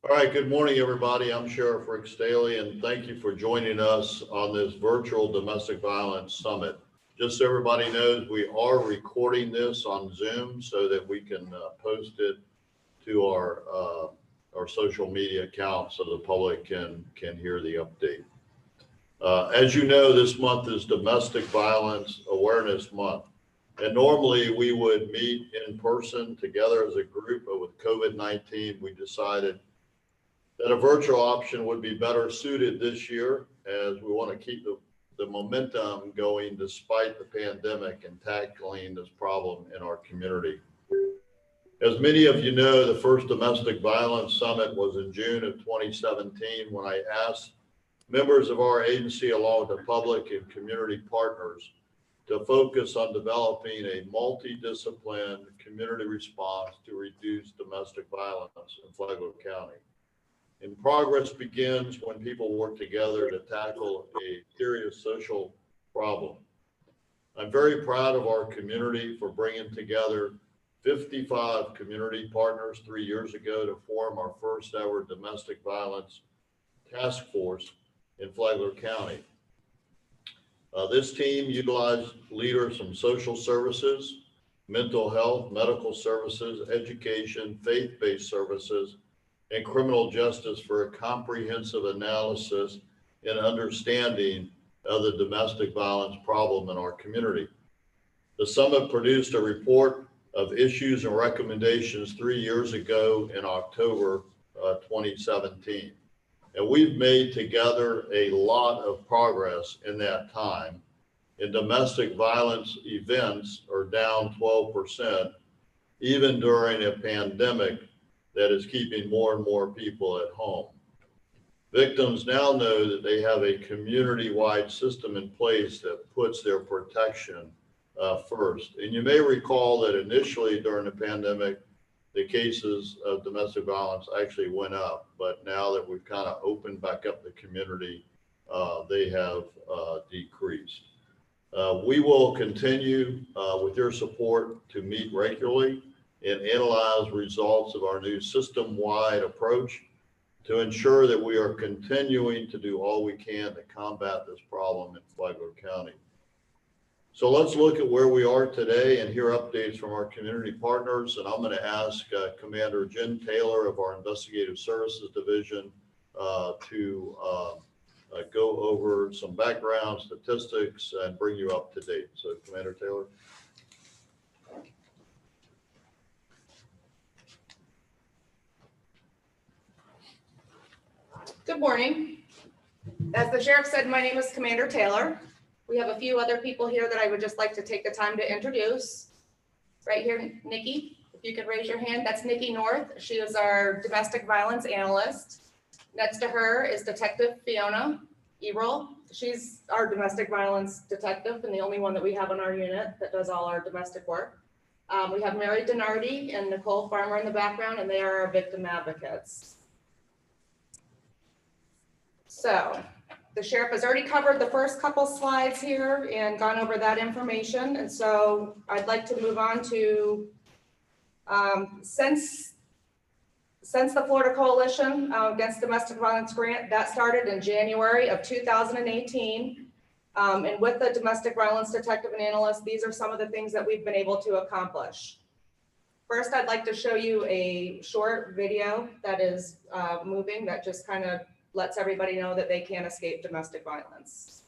All right, good morning, everybody. I'm Sheriff Rick Staley, and thank you for joining us on this virtual domestic violence summit. Just so everybody knows, we are recording this on Zoom so that we can post it to our social media accounts so the public can hear the update. As you know, this month is Domestic Violence Awareness Month. And normally we would meet in person together as a group, but with COVID-19, we decided that a virtual option would be better suited this year, as we want to keep the momentum going despite the pandemic and tackling this problem in our community. As many of you know, the first Domestic Violence Summit was in June of 2017, when I asked members of our agency, along with the public and community partners, to focus on developing a multidisciplined community response to reduce domestic violence in Flagler County. And progress begins when people work together to tackle a serious social problem. I'm very proud of our community for bringing together 55 community partners 3 years ago to form our first ever domestic violence task force in Flagler County. This team utilized leaders from social services, mental health, medical services, education, faith-based services, and criminal justice for a comprehensive analysis and understanding of the domestic violence problem in our community. The summit produced a report of issues and recommendations 3 years ago in October 2017. And we've made together a lot of progress in that time. And domestic violence events are down 12%, even during a pandemic that is keeping more and more people at home. Victims now know that they have a community-wide system in place that puts their protection first. And you may recall that initially during the pandemic, the cases of domestic violence actually went up, but now that we've kind of opened back up the community, they have decreased. We will continue with your support to meet regularly and analyze results of our new system-wide approach to ensure that we are continuing to do all we can to combat this problem in Flagler County. So let's look at where we are today and hear updates from our community partners. And I'm going to ask Commander Jen Taylor of our Investigative Services Division to go over some background statistics and bring you up to date. So Commander Taylor. Good morning. As the sheriff said, my name is Commander Taylor. We have a few other people here that I would just like to take the time to introduce. Right here, Nikki, if you could raise your hand, that's Nikki North. She is our domestic violence analyst. Next to her is Detective Fiona Eberl. She's our domestic violence detective and the only one that we have on our unit that does all our domestic work. We have Mary Denardi and Nicole Farmer in the background, and they are our victim advocates. So the sheriff has already covered the first couple slides here and gone over that information. And so I'd like to move on to, since the Florida Coalition Against Domestic Violence Grant, that started in January of 2018. And with the domestic violence detective and analyst, these are some of the things that we've been able to accomplish. First, I'd like to show you a short video that is moving that just kind of lets everybody know that they can't escape domestic violence.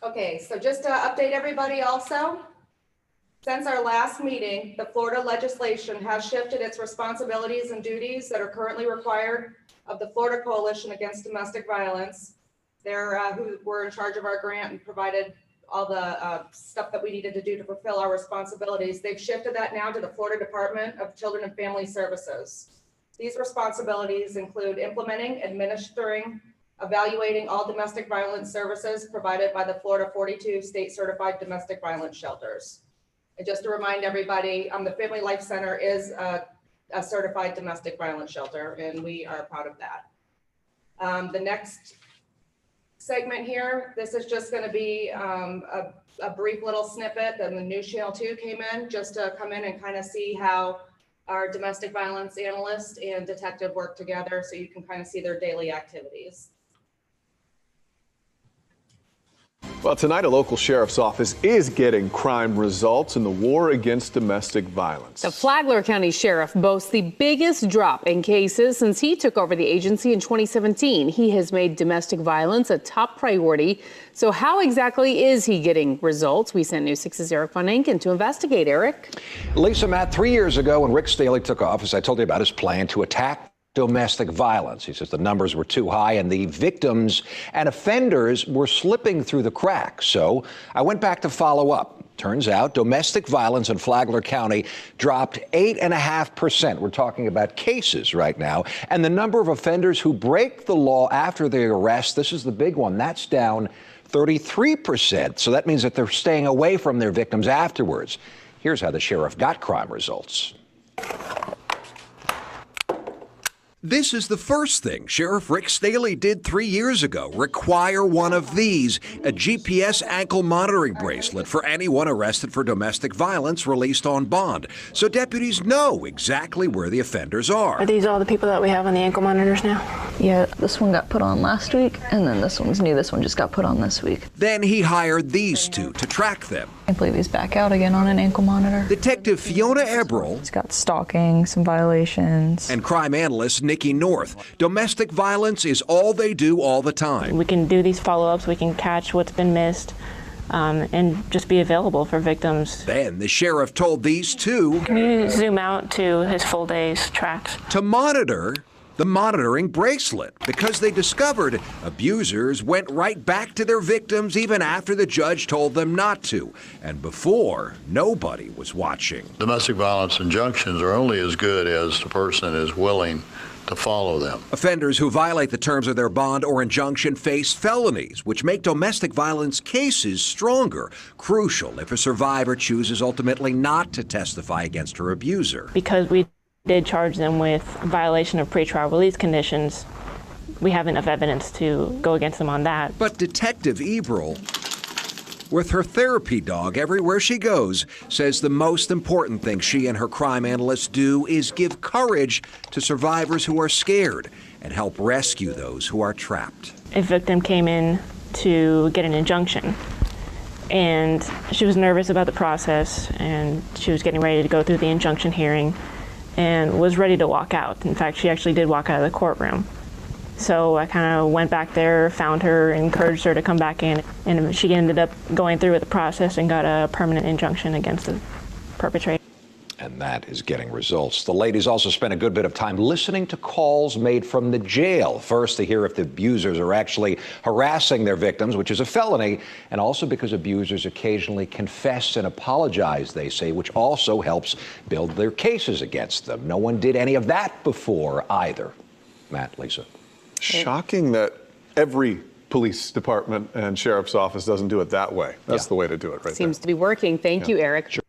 Okay, so just to update everybody also, since our last meeting, the Florida legislation has shifted its responsibilities and duties that are currently required of the Florida Coalition Against Domestic Violence. They're who were in charge of our grant and provided all the stuff that we needed to do to fulfill our responsibilities. They've shifted that now to the Florida Department of Children and Family Services. These responsibilities include implementing, administering, evaluating all domestic violence services provided by the Florida 42 state certified domestic violence shelters. And just to remind everybody, the Family Life Center is a certified domestic violence shelter, and we are proud of that. The next segment here, this is just going to be a brief little snippet. Then the news channel 2 came in just to come in and kind of see how our domestic violence analyst and detective work together, so you can kind of see their daily activities. Well, tonight, a local sheriff's office is getting crime results in the war against domestic violence. The Flagler County Sheriff boasts the biggest drop in cases since he took over the agency in 2017. He has made domestic violence a top priority. So how exactly is he getting results? We sent News 6's Eric Von Enken to investigate. Eric? Lisa, Matt, 3 years ago when Rick Staley took office, I told you about his plan to attack domestic violence. He says the numbers were too high and the victims and offenders were slipping through the cracks. So I went back to follow up. Turns out domestic violence in Flagler County dropped 8.5%. We're talking about cases right now. And the number of offenders who break the law after their arrest, this is the big one, that's down 33%. So that means that they're staying away from their victims afterwards. Here's how the sheriff got crime results. This is the first thing Sheriff Rick Staley did 3 years ago, require one of these, a GPS ankle monitoring bracelet for anyone arrested for domestic violence released on bond, so deputies know exactly where the offenders are. Are these all the people that we have on the ankle monitors now? Yeah, this one got put on last week, and then this one's new. This one just got put on this week. Then he hired these two to track them. I believe he's back out again on an ankle monitor. Detective Fiona Eberl. He's got stalking, some violations. And crime analyst Nikki North. Domestic violence is all they do all the time. We can do these follow-ups, we can catch what's been missed, and just be available for victims. Then the sheriff told these two. Can you zoom out to his full day's tracks? To monitor the monitoring bracelet, because they discovered abusers went right back to their victims even after the judge told them not to, and before nobody was watching. Domestic violence injunctions are only as good as the person is willing to follow them. Offenders who violate the terms of their bond or injunction face felonies, which make domestic violence cases stronger, crucial if a survivor chooses ultimately not to testify against her abuser. Because we did charge them with violation of pretrial release conditions, we have enough evidence to go against them on that. But Detective Eberl, with her therapy dog everywhere she goes, says the most important thing she and her crime analysts do is give courage to survivors who are scared and help rescue those who are trapped. A victim came in to get an injunction, and she was nervous about the process, and she was getting ready to go through the injunction hearing and was ready to walk out. In fact, she actually did walk out of the courtroom. So I kind of went back there, found her, encouraged her to come back in, and she ended up going through with the process and got a permanent injunction against the perpetrator. And that is getting results. The ladies also spent a good bit of time listening to calls made from the jail. First, to hear if the abusers are actually harassing their victims, which is a felony, and also because abusers occasionally confess and apologize, they say, which also helps build their cases against them. No one did any of that before either. Matt, Lisa. Shocking that every police department and sheriff's office doesn't do it that way. That's the way to do it right Seems to be working. Thank you, Eric. Sure.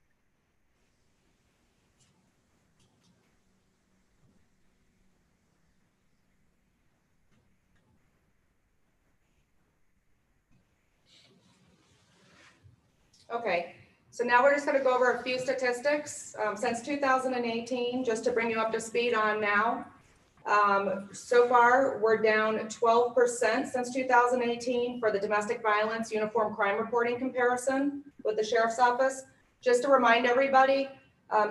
Okay, so now we're just going to go over a few statistics since 2018, just to bring you up to speed on now. So far, we're down 12% since 2018 for the domestic violence uniform crime reporting comparison with the sheriff's office. Just to remind everybody,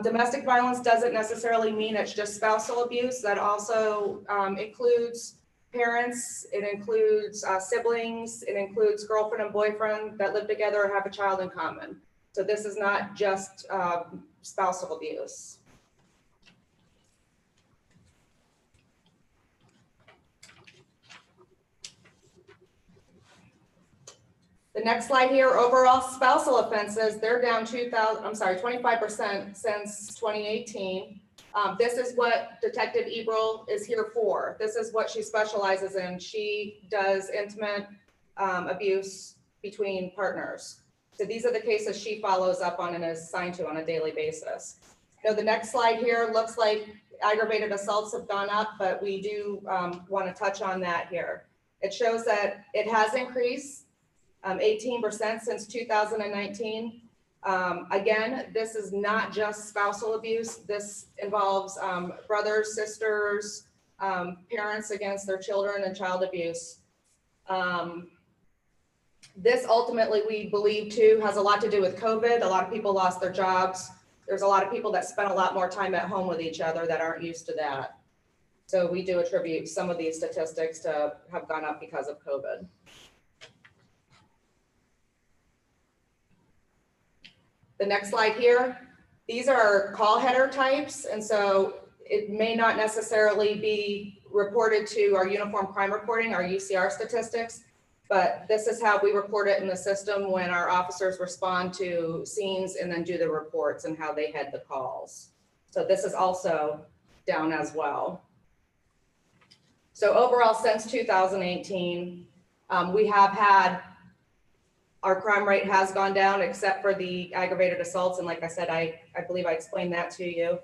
domestic violence doesn't necessarily mean it's just spousal abuse. That also includes parents, it includes siblings, it includes girlfriend and boyfriend that live together or have a child in common. So this is not just spousal abuse. The next slide here, overall spousal offenses, they're down 25% since 2018. This is what Detective Ebrel is here for. This is what she specializes in. She does intimate abuse between partners. So these are the cases she follows up on and is assigned to on a daily basis. Now the next slide here looks like aggravated assaults have gone up, but we do want to touch on that here. It shows that it has increased 18% since 2019. Again, this is not just spousal abuse. This involves brothers, sisters, parents against their children and child abuse. This ultimately, we believe too, has a lot to do with COVID. A lot of people lost their jobs. There's a lot of people that spend a lot more time at home with each other that aren't used to that. So we do attribute some of these statistics to have gone up because of COVID. The next slide here, these are call header types. And so it may not necessarily be reported to our uniform crime reporting, our UCR statistics, but this is how we report it in the system when our officers respond to scenes and then do the reports and how they head the calls. So this is also down as well. So overall, since 2018, we have had, our crime rate has gone down except for the aggravated assaults. And like I said, I believe I explained that to you.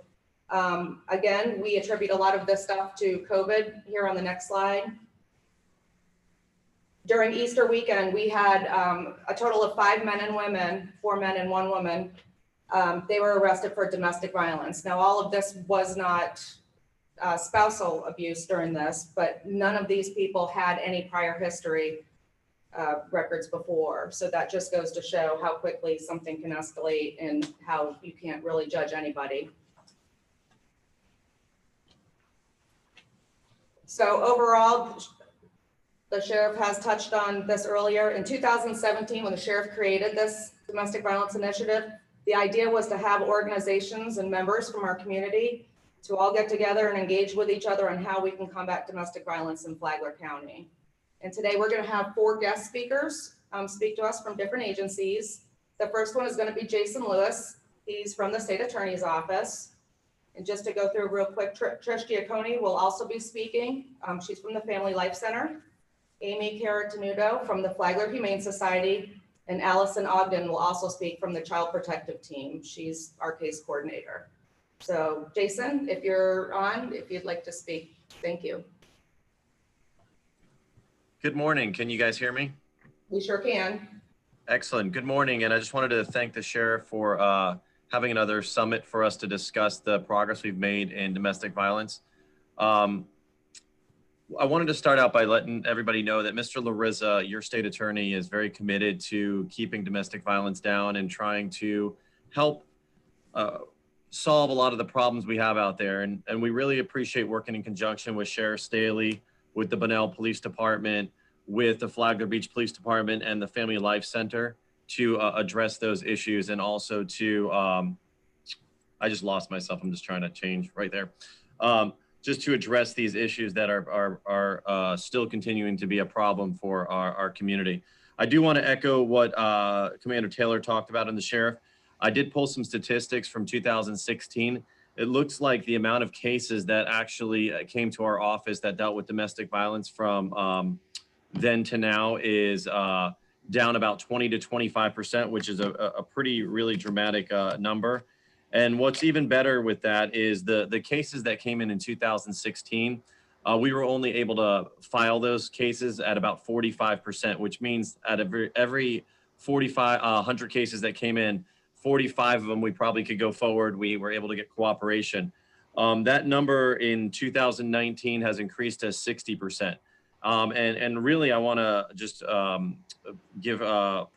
Again, we attribute a lot of this stuff to COVID here on the next slide. During Easter weekend, we had a total of 5 men and women, 4 men and 1 woman. They were arrested for domestic violence. Now, all of this was not spousal abuse during this, but none of these people had any prior history records before. So that just goes to show how quickly something can escalate and how you can't really judge anybody. So overall, the sheriff has touched on this earlier. In 2017, when the sheriff created this domestic violence initiative, the idea was to have organizations and members from our community to all get together and engage with each other on how we can combat domestic violence in Flagler County. And today we're going to have 4 guest speakers speak to us from different agencies. The first one is going to be Jason Lewis. He's from the state attorney's office. And just to go through real quick, Trish Giacconi will also be speaking. She's from the Family Life Center. Amy Caratanudo from the Flagler Humane Society, and Allison Ogden will also speak from the Child Protective Team. She's our case coordinator. So Jason, if you're on, if you'd like to speak, thank you. Good morning. Can you guys hear me? We sure can. Excellent. Good morning. And I just wanted to thank the sheriff for having another summit for us to discuss the progress we've made in domestic violence. I wanted to start out by letting everybody know that Mr. Larissa, your state attorney, is very committed to keeping domestic violence down and trying to help solve a lot of the problems we have out there. And we really appreciate working in conjunction with Sheriff Staley, with the Bunnell Police Department, with the Flagler Beach Police Department and the Family Life Center to address those issues, and also to, I just lost myself. I'm just trying to change right there. Just to address these issues that are still continuing to be a problem for our community. I do want to echo what Commander Taylor talked about in the sheriff. I did pull some statistics from 2016. It looks like the amount of cases that actually came to our office that dealt with domestic violence from then to now is down about 20 to 25%, which is a pretty really dramatic number. And what's even better with that is the cases that came in 2016, we were only able to file those cases at about 45%, which means out of every 100 cases that came in, 45 of them we probably could go forward. We were able to get cooperation. That number in 2019 has increased to 60%. And really, I want to just give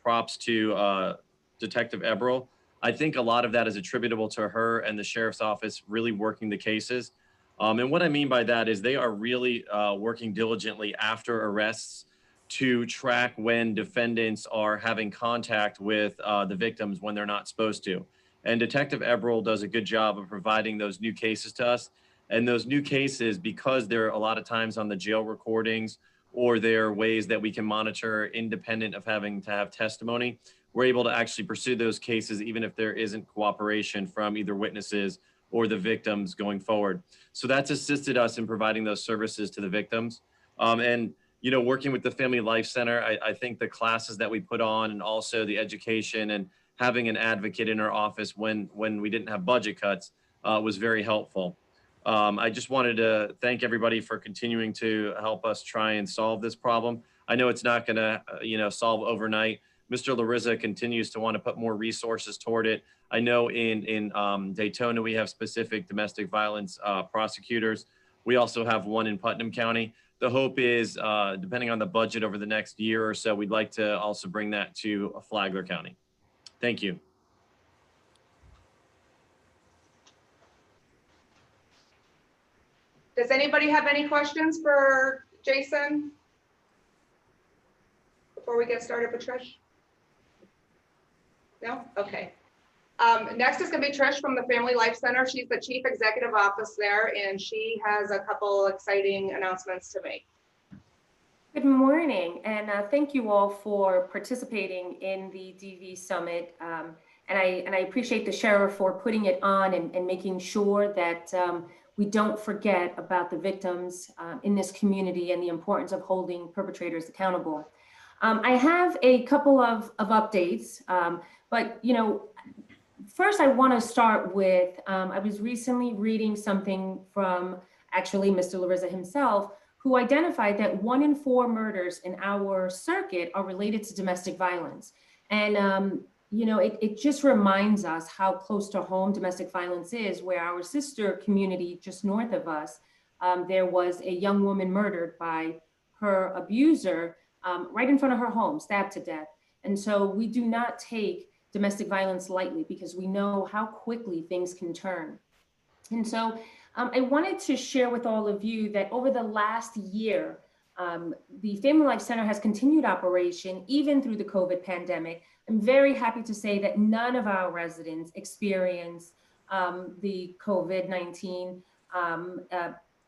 props to Detective Ebrel. I think a lot of that is attributable to her and the sheriff's office really working the cases. And what I mean by that is they are really working diligently after arrests to track when defendants are having contact with the victims when they're not supposed to. And Detective Eberl does a good job of providing those new cases to us. And those new cases, because they're a lot of times on the jail recordings or they're ways that we can monitor independent of having to have testimony, we're able to actually pursue those cases even if there isn't cooperation from either witnesses or the victims going forward. So that's assisted us in providing those services to the victims. And you know, working with the Family Life Center, I think the classes that we put on and also the education and having an advocate in our office when we didn't have budget cuts was very helpful. I just wanted to thank everybody for continuing to help us try and solve this problem. I know it's not going to, solve overnight. Mr. Larissa continues to want to put more resources toward it. I know in Daytona, we have specific domestic violence prosecutors. We also have one in Putnam County. The hope is, depending on the budget over the next year or so, we'd like to also bring that to Flagler County. Thank you. Does anybody have any questions for Jason before we get started with Trish? No? Okay. Next is going to be Trish from the Family Life Center. She's the Chief Executive Officer there, and she has a couple exciting announcements to make. Good morning, and thank you all for participating in the DV Summit. And I appreciate the Sheriff for putting it on and making sure that we don't forget about the victims in this community and the importance of holding perpetrators accountable. I have a couple of updates, but first I want to start with, I was recently reading something from actually Mr. Larissa himself, who identified that 1 in 4 murders in our circuit are related to domestic violence. And it just reminds us how close to home domestic violence is, where our sister community just north of us, there was a young woman murdered by her abuser right in front of her home, stabbed to death. And so we do not take domestic violence lightly because we know how quickly things can turn. And so I wanted to share with all of you that over the last year, the Family Life Center has continued operation even through the COVID pandemic. I'm very happy to say that none of our residents experienced the COVID-19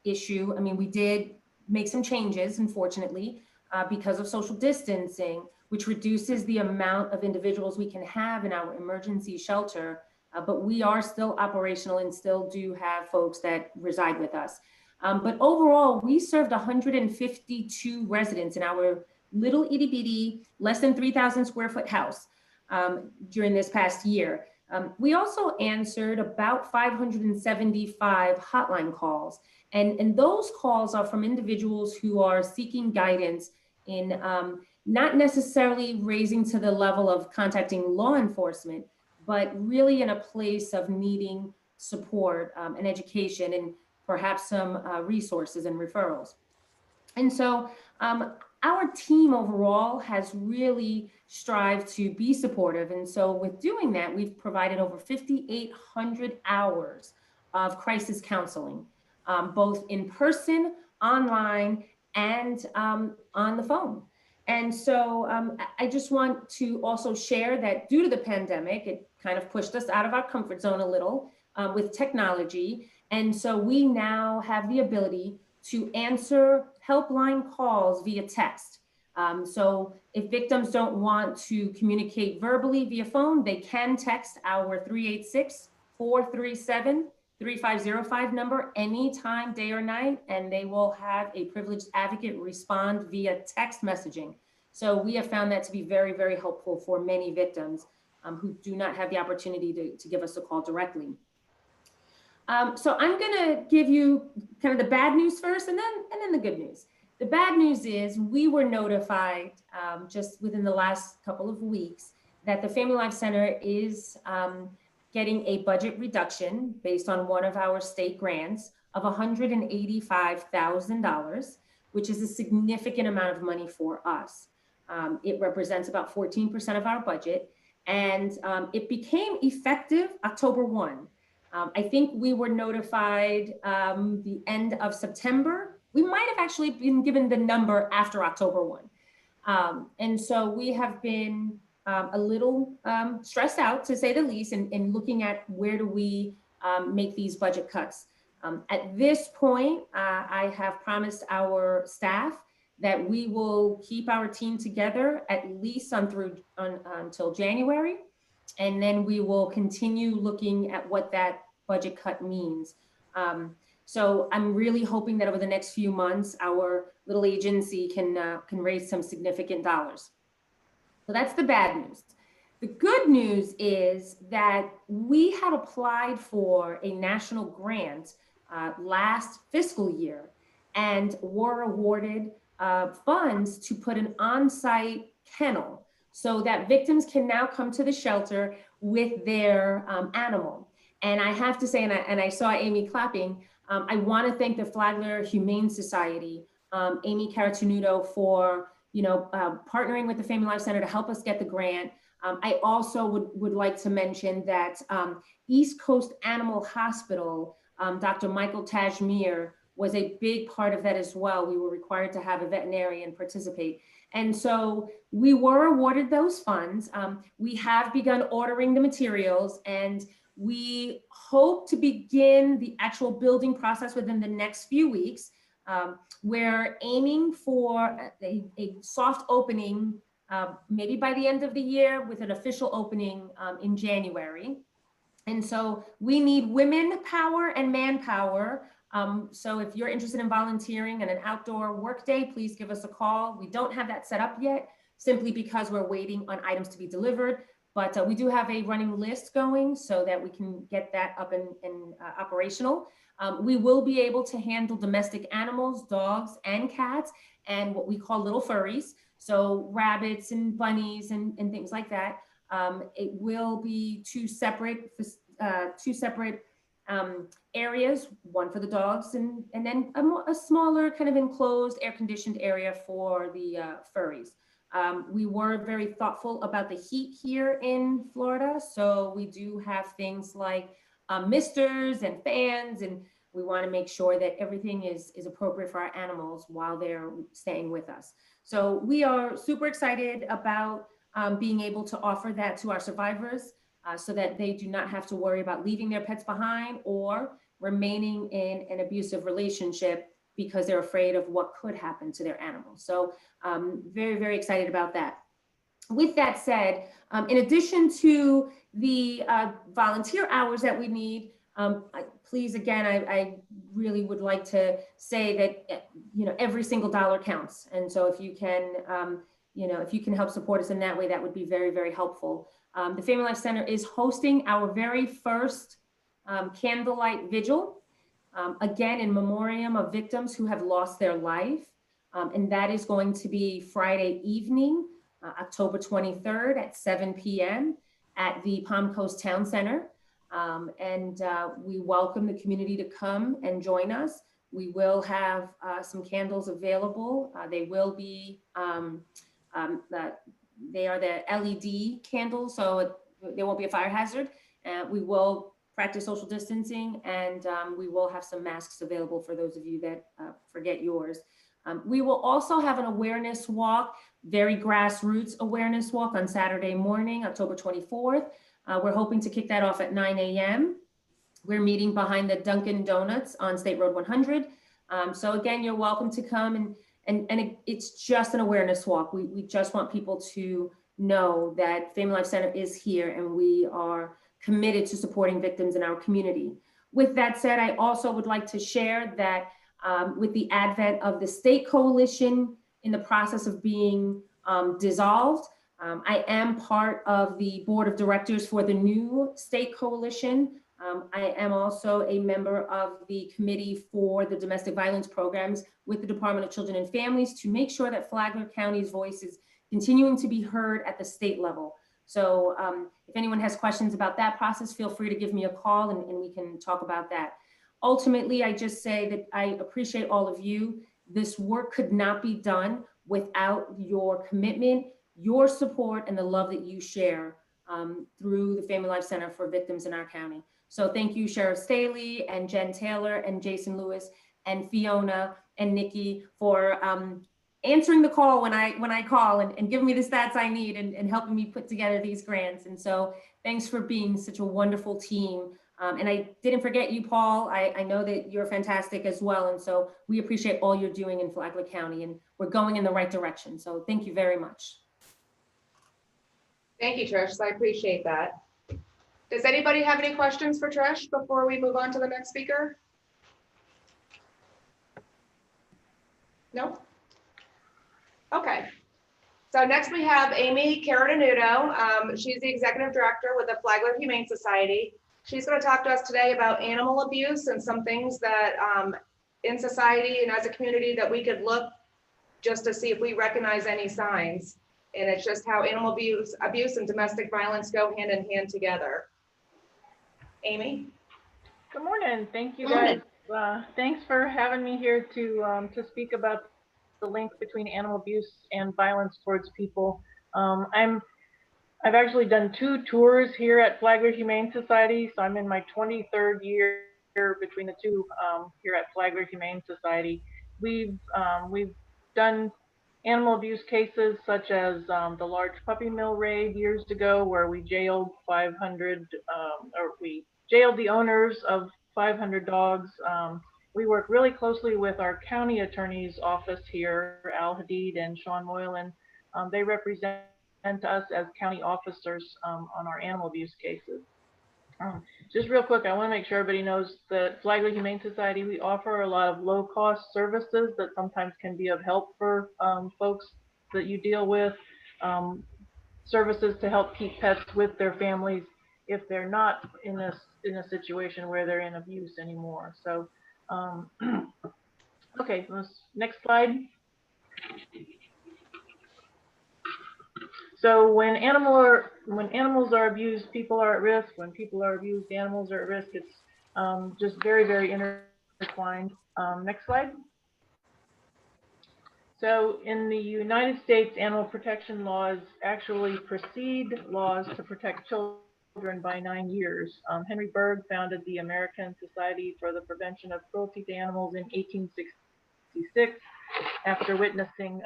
issue. I mean, we did make some changes, unfortunately, because of social distancing, which reduces the amount of individuals we can have in our emergency shelter. But we are still operational and still do have folks that reside with us. But overall, we served 152 residents in our little itty bitty, less than 3,000 square foot house during this past year. We also answered about 575 hotline calls. And those calls are from individuals who are seeking guidance in not necessarily raising to the level of contacting law enforcement, but really in a place of needing support and education and perhaps some resources and referrals. And so our team overall has really strived to be supportive. And so with doing that, we've provided over 5,800 hours of crisis counseling, both in person, online, and on the phone. And so I just want to also share that due to the pandemic, it kind of pushed us out of our comfort zone a little with technology. And so we now have the ability to answer helpline calls via text. So if victims don't want to communicate verbally via phone, they can text our 386-437-3505 number anytime, day or night, and they will have a privileged advocate respond via text messaging. So we have found that to be very, very helpful for many victims who do not have the opportunity to give us a call directly. So I'm gonna give you kind of the bad news first and then the good news. The bad news is we were notified just within the last couple of weeks that the Family Life Center is getting a budget reduction based on one of our state grants of $185,000, which is a significant amount of money for us. It represents about 14% of our budget, and it became effective October 1. I think we were notified the end of September. We might have actually been given the number after October 1. And so we have been a little stressed out, to say the least, in looking at where do we make these budget cuts. At this point, I have promised our staff that we will keep our team together at least until January. And then we will continue looking at what that budget cut means. So I'm really hoping that over the next few months, our little agency can raise some significant dollars. So that's the bad news. The good news is that we had applied for a national grant last fiscal year and were awarded funds to put an on-site kennel so that victims can now come to the shelter with their animal. And I have to say, and I saw Amy clapping, I want to thank the Flagler Humane Society, Amy Caratunuto, for partnering with the Family Life Center to help us get the grant. I also would like to mention that East Coast Animal Hospital, Dr. Michael Tajmir, was a big part of that as well. We were required to have a veterinarian participate. And so we were awarded those funds. We have begun ordering the materials, and we hope to begin the actual building process within the next few weeks. We're aiming for a soft opening, maybe by the end of the year, with an official opening in January. And so we need women power and manpower. So if you're interested in volunteering in an outdoor work day, please give us a call. We don't have that set up yet, simply because we're waiting on items to be delivered. But we do have a running list going so that we can get that up and operational. We will be able to handle domestic animals, dogs and cats, and what we call little furries. So rabbits and bunnies and things like that. It will be two separate areas, one for the dogs and then a smaller kind of enclosed air-conditioned area for the furries. We were very thoughtful about the heat here in Florida. So we do have things like misters and fans, and we want to make sure that everything is appropriate for our animals while they're staying with us. So we are super excited about being able to offer that to our survivors so that they do not have to worry about leaving their pets behind or remaining in an abusive relationship because they're afraid of what could happen to their animals. So very, very excited about that. With that said, in addition to the volunteer hours that we need, please, again, I really would like to say that, every single dollar counts. And so if you can, if you can help support us in that way, that would be very, very helpful. The Family Life Center is hosting our very first candlelight vigil, again, in memoriam of victims who have lost their life. And that is going to be Friday evening, October 23rd at 7 p.m. at the Palm Coast Town Center. We welcome the community to come and join us. We will have some candles available. They will be, they are the LED candles, so there won't be a fire hazard. We will practice social distancing, and we will have some masks available for those of you that forget yours. We will also have an awareness walk, very grassroots awareness walk on Saturday morning, October 24th. We're hoping to kick that off at 9 a.m. We're meeting behind the Dunkin' Donuts on State Road 100. So again, you're welcome to come, and it's just an awareness walk. We just want people to know that Family Life Center is here and we are committed to supporting victims in our community. With that said, I also would like to share that with the advent of the state coalition in the process of being dissolved, I am part of the board of directors for the new state coalition. I am also a member of the committee for the domestic violence programs with the Department of Children and Families to make sure that Flagler County's voice is continuing to be heard at the state level. So if anyone has questions about that process, feel free to give me a call and we can talk about that. Ultimately, I just say that I appreciate all of you. This work could not be done without your commitment, your support, and the love that you share through the Family Life Center for victims in our county. So thank you, Sheriff Staley and Jen Taylor and Jason Lewis and Fiona and Nikki for answering the call when I call and giving me the stats I need and helping me put together these grants. And so thanks for being such a wonderful team. And I didn't forget you, Paul. I know that you're fantastic as well. And so we appreciate all you're doing in Flagler County, and we're going in the right direction. So thank you very much. Thank you, Trish. I appreciate that. Does anybody have any questions for Trish before we move on to the next speaker? No? Okay. So next we have Amy Caratanudo. She's the executive director with the Flagler Humane Society. She's going to talk to us today about animal abuse and some things that in society and as a community that we could look just to see if we recognize any signs. And it's just how animal abuse and domestic violence go hand in hand together. Amy? Good morning. Thank you guys. Thanks for having me here to speak about the link between animal abuse and violence towards people. I've actually done 2 tours here at Flagler Humane Society, so I'm in my 23rd year between the two here at Flagler Humane Society. We've done animal abuse cases such as the large puppy mill raid years ago, where we jailed 500, or we jailed the owners of 500 dogs. We work really closely with our county attorney's office here, Al Hadid and Sean Moylan. They represent us as county officers on our animal abuse cases. Just real quick, I want to make sure everybody knows that Flagler Humane Society, we offer a lot of low-cost services that sometimes can be of help for folks that you deal with. Services to help keep pets with their families if they're not in a situation where they're in abuse anymore. So, okay, next slide. So when animals are abused, people are at risk. When people are abused, animals are at risk. It's just very, very intertwined. Next slide. So in the United States, animal protection laws actually precede laws to protect children by 9 years. Henry Berg founded the American Society for the Prevention of Cruelty to Animals in 1866 after witnessing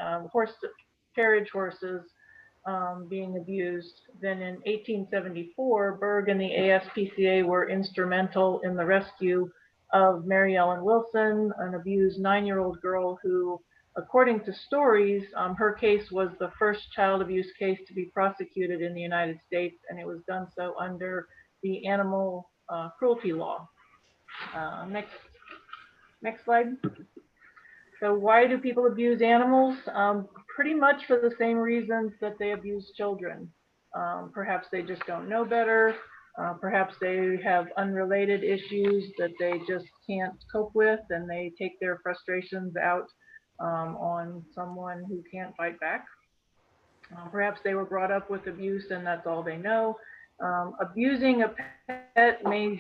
carriage horses being abused. Then in 1874, Berg and the ASPCA were instrumental in the rescue of Mary Ellen Wilson, an abused 9-year-old girl who, according to stories, her case was the first child abuse case to be prosecuted in the United States, and it was done so under the animal cruelty law. Next slide. So why do people abuse animals? Pretty much for the same reasons that they abuse children. Perhaps they just don't know better. Perhaps they have unrelated issues that they just can't cope with, and they take their frustrations out on someone who can't fight back. Perhaps they were brought up with abuse and that's all they know. Abusing a pet may,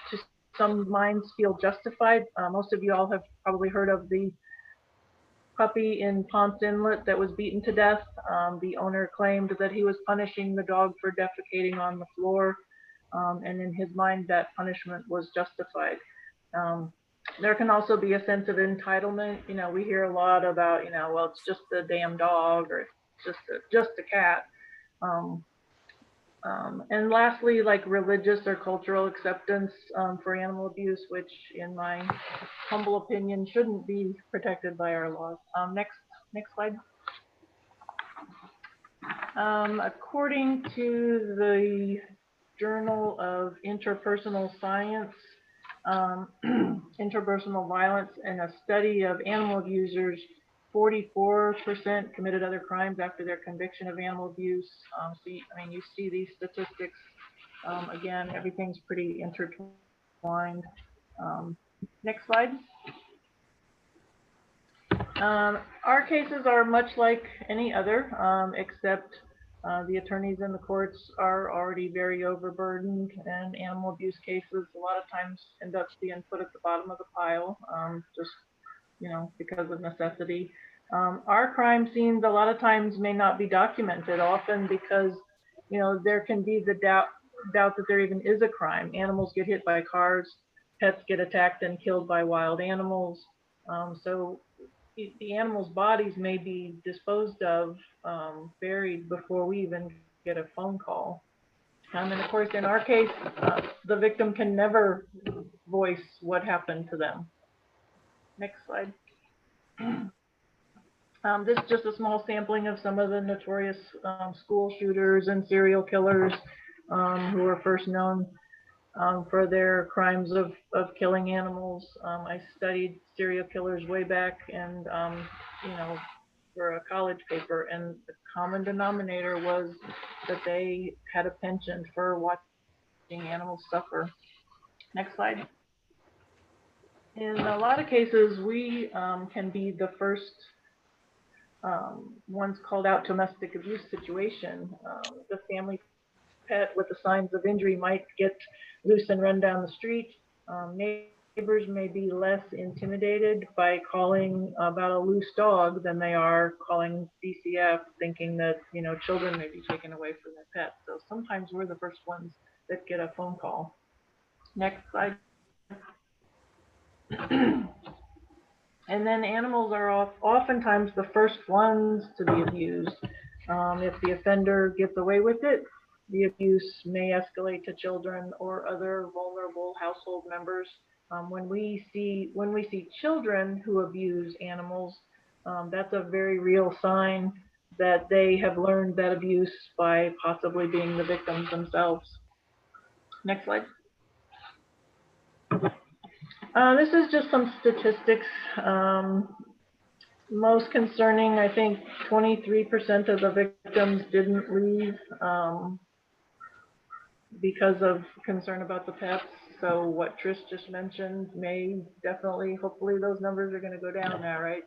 to some minds, feel justified. Most of you all have probably heard of the puppy in Ponce Inlet that was beaten to death. The owner claimed that he was punishing the dog for defecating on the floor, and in his mind that punishment was justified. There can also be a sense of entitlement. You know, we hear a lot about, well, it's just a damn dog, or it's just a cat. And lastly, like religious or cultural acceptance for animal abuse, which in my humble opinion shouldn't be protected by our laws. Next slide. According to the Journal of Interpersonal Science, interpersonal violence, and a study of animal abusers, 44% committed other crimes after their conviction of animal abuse. So you see these statistics. Again, everything's pretty intertwined. Next slide. Our cases are much like any other, except the attorneys in the courts are already very overburdened, and animal abuse cases a lot of times end up being put at the bottom of the pile, just because of necessity. Our crime scenes a lot of times may not be documented, often because there can be the doubt doubt that there even is a crime. Animals get hit by cars, pets get attacked and killed by wild animals. So the animals' bodies may be disposed of, buried before we even get a phone call. And of course, in our case, the victim can never voice what happened to them. Next slide. This is just a small sampling of some of the notorious school shooters and serial killers who were first known for their crimes of killing animals. I studied serial killers way back and, for a college paper, and the common denominator was that they had a penchant for watching animals suffer. Next slide. In a lot of cases, we can be the first ones called out to domestic abuse situation. The family pet with the signs of injury might get loose and run down the street. Neighbors may be less intimidated by calling about a loose dog than they are calling DCF, thinking that children may be taken away from their pets. So sometimes we're the first ones that get a phone call. Next slide. And then animals are oftentimes the first ones to be abused. If the offender gets away with it, the abuse may escalate to children or other vulnerable household members. When we see children who abuse animals, that's a very real sign that they have learned that abuse by possibly being the victims themselves. Next slide. This is just some statistics. Most concerning, I think 23% of the victims didn't leave because of concern about the pets. So what Trish just mentioned may definitely, hopefully those numbers are going to go down now, right?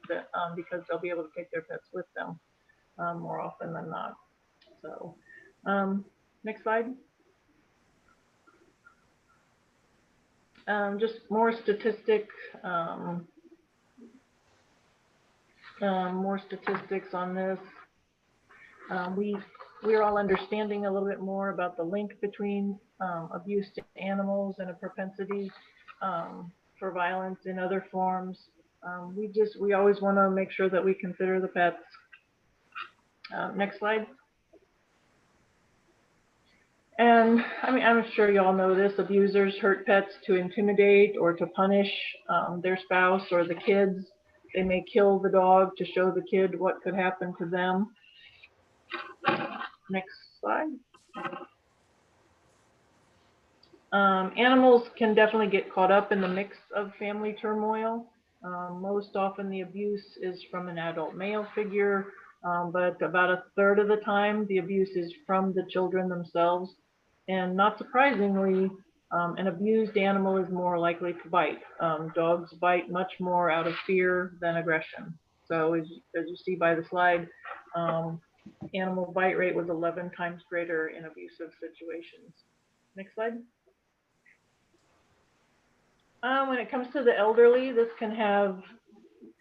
Because they'll be able to take their pets with them more often than not. So next slide. Just more statistics on this. We're all understanding a little bit more about the link between abuse to animals and a propensity for violence in other forms. We always want to make sure that we consider the pets. Next slide. And I mean, I'm sure you all know this, abusers hurt pets to intimidate or to punish their spouse or the kids. They may kill the dog to show the kid what could happen to them. Next slide. Animals can definitely get caught up in the mix of family turmoil. Most often the abuse is from an adult male figure, but about a third of the time the abuse is from the children themselves. And not surprisingly, an abused animal is more likely to bite. Dogs bite much more out of fear than aggression. So as you see by the slide, animal bite rate was 11 times greater in abusive situations. Next slide. When it comes to the elderly, this can have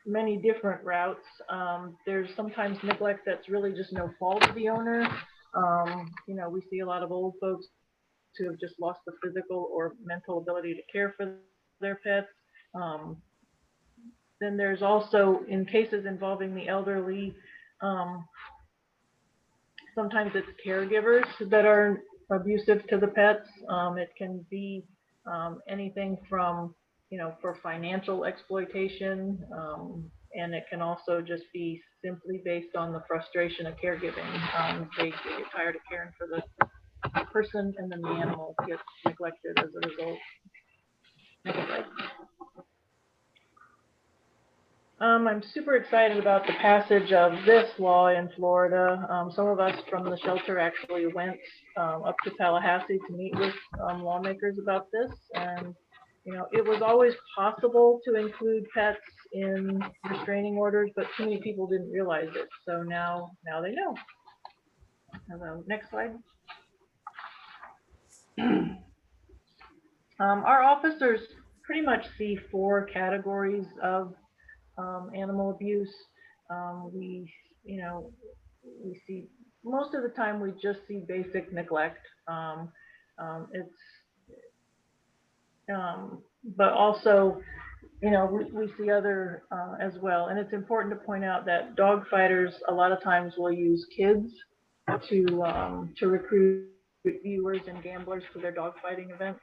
many different routes. There's sometimes neglect that's really just no fault of the owner. We see a lot of old folks who have just lost the physical or mental ability to care for their pets. Then there's also, in cases involving the elderly, sometimes it's caregivers that are abusive to the pets. It can be anything from, for financial exploitation, and it can also just be simply based on the frustration of caregiving. They get tired of caring for the person, and then the animal gets neglected as a result. Next slide. I'm super excited about the passage of this law in Florida. Some of us from the shelter actually went up to Tallahassee to meet with lawmakers about this. And, it was always possible to include pets in restraining orders, but too many people didn't realize it. So now they know. Next slide. Our officers pretty much see 4 categories of animal abuse. We see most of the time we just see basic neglect. It's but also, we see other as well. And it's important to point out that dog fighters a lot of times will use kids to recruit viewers and gamblers to their dog fighting events.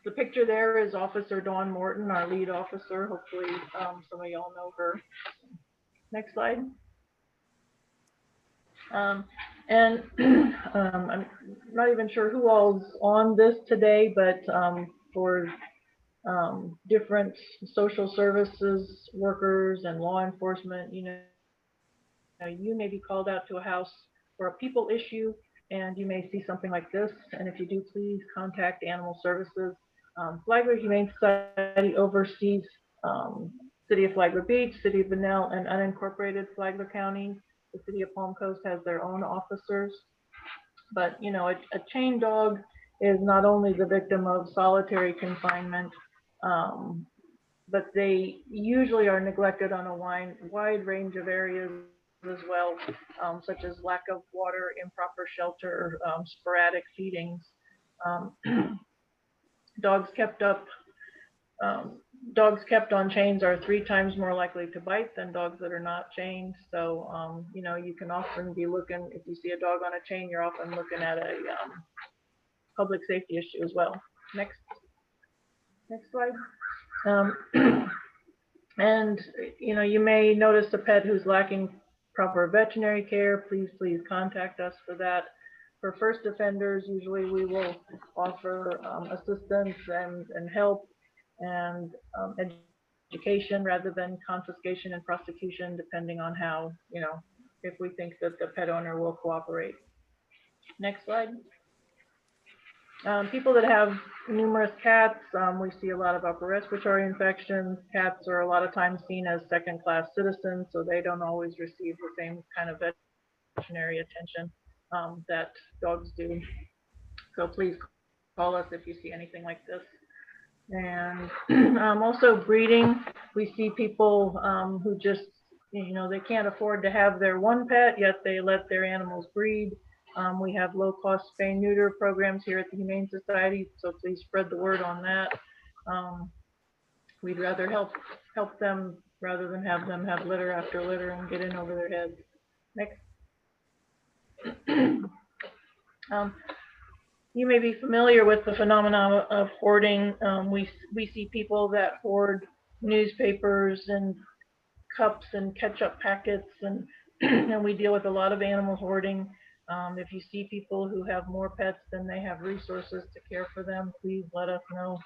The picture there is Officer Dawn Morton, our lead officer. Hopefully some of y'all know her. Next slide. And I'm not even sure who all's on this today, but for different social services workers and law enforcement, you may be called out to a house for a people issue, and you may see something like this. And if you do, please contact Animal Services. Flagler Humane Society oversees City of Flagler Beach, City of Bunnell, and unincorporated Flagler County. The City of Palm Coast has their own officers. But, a chained dog is not only the victim of solitary confinement, but they usually are neglected on a wide range of areas as well, such as lack of water, improper shelter, sporadic feedings. Dogs kept on chains are 3 times more likely to bite than dogs that are not chained. So, you can often be looking, if you see a dog on a chain, you're often looking at a public safety issue as well. Next slide. And, you may notice a pet who's lacking proper veterinary care. Please contact us for that. For first offenders, usually we will offer assistance and help and education rather than confiscation and prosecution, depending on how, if we think that the pet owner will cooperate. Next slide. People that have numerous cats, we see a lot of upper respiratory infections. Cats are a lot of times seen as second-class citizens, so they don't always receive the same kind of veterinary attention that dogs do. So please call us if you see anything like this. And also breeding, we see people who just, they can't afford to have their one pet, yet they let their animals breed. We have low-cost spay-neuter programs here at the Humane Society, so please spread the word on that. We'd rather help them rather than have them have litter after litter and get in over their heads. Next. You may be familiar with the phenomenon of hoarding. We see people that hoard newspapers and cups and ketchup packets, and and we deal with a lot of animal hoarding. If you see people who have more pets than they have resources to care for them, please let us know.